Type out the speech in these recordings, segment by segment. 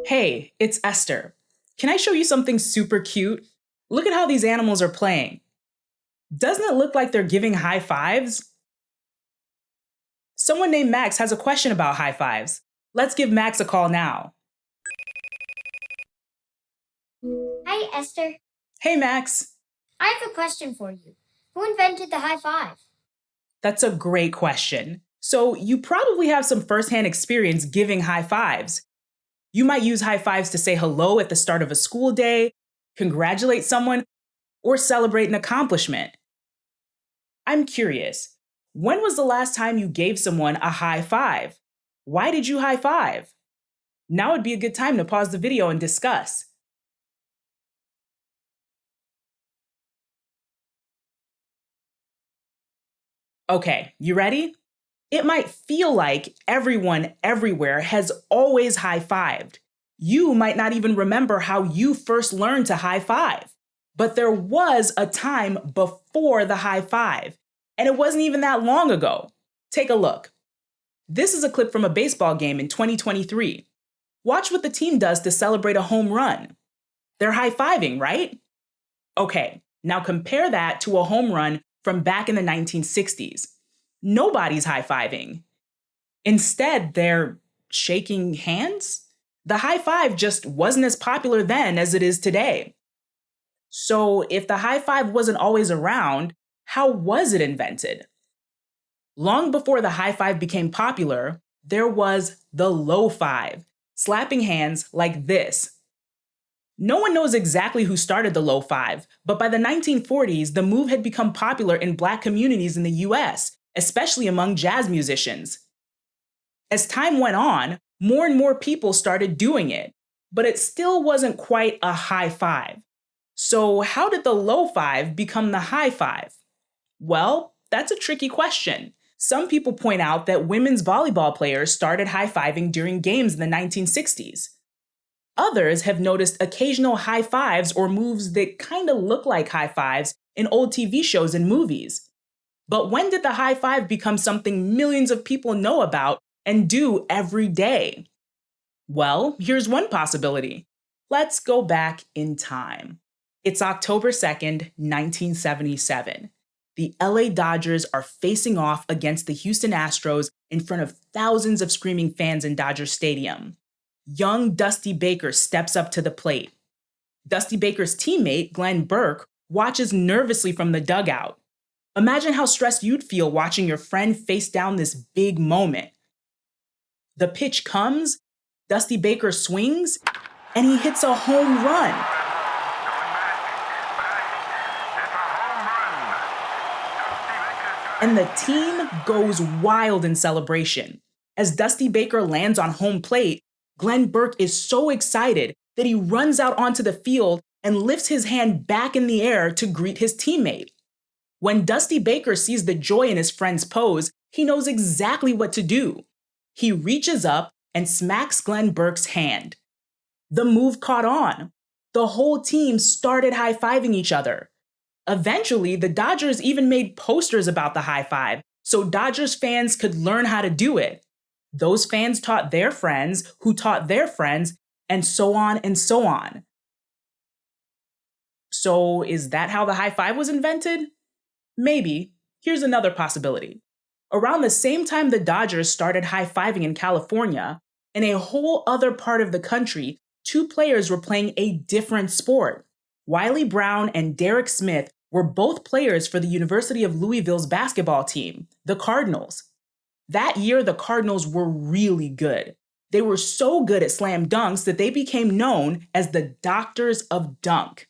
Hey, it's Esther. Can I show you something super cute? Look at how these animals are playing. Doesn't it look like they're giving high fives? Someone named Max has a question about high fives. Let's give Max a call now. Hi, Esther. Hey, Max. I have a question for you. Who invented the high five? That's a great question. So, you probably have some firsthand experience giving high fives. You might use high fives to say hello at the start of a school day, congratulate someone, or celebrate an accomplishment. I'm curious, when was the last time you gave someone a high five? Why did you high five? Now would be a good time to pause the video and discuss. Okay, you ready? It might feel like everyone everywhere has always high fived. You might not even remember how you first learned to high five. But there was a time before the high five, and it wasn't even that long ago. Take a look. This is a clip from a baseball game in 2023. Watch what the team does to celebrate a home run. They're high fiving, right? Okay, now compare that to a home run from back in the 1960s. Nobody's high fiving. Instead, they're shaking hands. The high five just wasn't as popular then as it is today. So, if the high five wasn't always around, how was it invented? Long before the high five became popular, there was the low five, slapping hands like this. No one knows exactly who started the low five, but by the 1940s, the move had become popular in Black communities in the US, especially among jazz musicians. As time went on, more and more people started doing it, but it still wasn't quite a high five. So, how did the low five become the high five? Well, that's a tricky question. Some people point out that women's volleyball players started high fiving during games in the 1960s. Others have noticed occasional high fives or moves that kind of look like high fives in old TV shows and movies. But when did the high five become something millions of people know about and do every day? Well, here's one possibility. Let's go back in time. It's October 2nd, 1977. The LA Dodgers are facing off against the Houston Astros in front of thousands of screaming fans in Dodger Stadium. Young Dusty Baker steps up to the plate. Dusty Baker's teammate, Glenn Burke, watches nervously from the dugout. Imagine how stressed you'd feel watching your friend face down this big moment. The pitch comes, Dusty Baker swings, and he hits a home run. And the team goes wild in celebration. As Dusty Baker lands on home plate, Glenn Burke is so excited that he runs out onto the field and lifts his hand back in the air to greet his teammate. When Dusty Baker sees the joy in his friend's pose, he knows exactly what to do. He reaches up and smacks Glenn Burke's hand. The move caught on. The whole team started high-fiving each other. Eventually, the Dodgers even made posters about the high five so Dodgers fans could learn how to do it. Those fans taught their friends, who taught their friends, and so on and so on. So, is that how the high five was invented? Maybe. Here's another possibility. Around the same time the Dodgers started high-fiving in California, in a whole other part of the country, two players were playing a different sport. Wiley Brown and Derek Smith were both players for the University of Louisville's basketball team, the Cardinals. That year, the Cardinals were really good. They were so good at slam dunks that they became known as the Doctors of Dunk.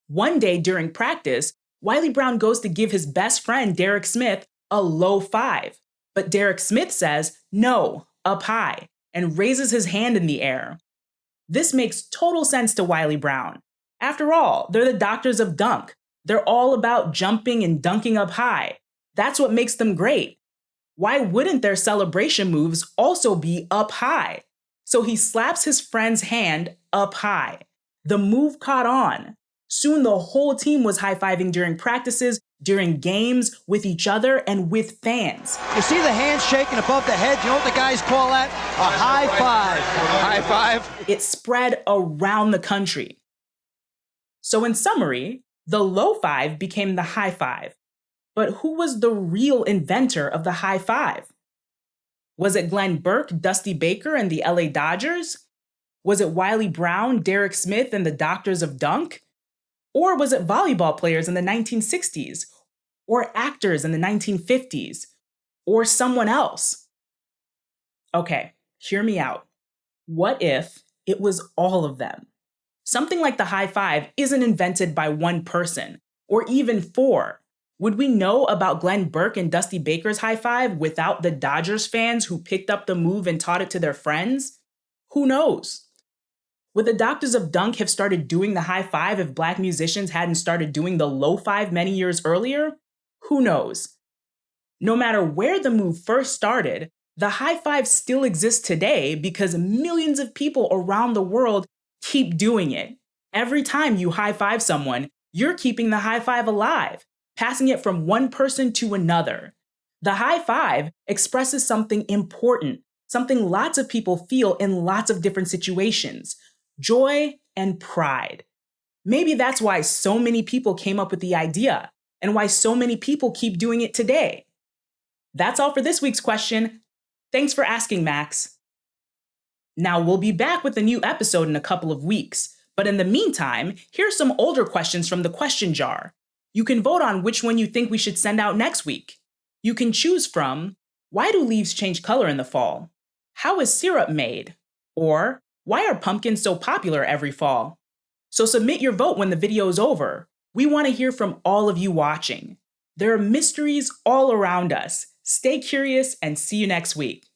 One day during practice, Wiley Brown goes to give his best friend, Derek Smith, a low five. But Derek Smith says, no, up high, and raises his hand in the air. This makes total sense to Wiley Brown. After all, they're the Doctors of Dunk. They're all about jumping and dunking up high. That's what makes them great. Why wouldn't their celebration moves also be up high? So he slaps his friend's hand up high. The move caught on. Soon the whole team was high-fiving during practices during games, with each other, and with fans. You see the hands shaking above the head? You know what the guys call that? A high five. High five? It spread around the country. So in summary, the low five became the high five. But who was the real inventor of the high five? Was it Glenn Burke, Dusty Baker, and the LA Dodgers? Was it Wiley Brown, Derek Smith, and the Doctors of Dunk? Or was it volleyball players in the 1960s? Or actors in the 1950s? Or someone else? Okay, hear me out. What if it was all of them? Something like the high five isn't invented by one person, or even four. Would we know about Glenn Burke and Dusty Baker's high five without the Dodgers fans who picked up the move and taught it to their friends? Who knows? Would the Doctors of Dunk have started doing the high five if Black musicians hadn't started doing the low five many years earlier? Who knows? No matter where the move first started, the high five still exists today because millions of people around the world keep doing it. Every time you high five someone, you're keeping the high five alive, passing it from one person to another. The high five expresses something important, something lots of people feel in lots of different situations: joy and pride. Maybe that's why so many people came up with the idea and why so many people keep doing it today. That's all for this week's question. Thanks for asking, Max. Now, we'll be back with a new episode in a couple of weeks, but in the meantime, here's some older questions from the question jar. You can vote on which one you think we should send out next week. You can choose from, why do leaves change color in the fall? How is syrup made? Or, why are pumpkins so popular every fall? So submit your vote when the video is over. We want to hear from all of you watching. There are mysteries all around us. Stay curious and see you next week.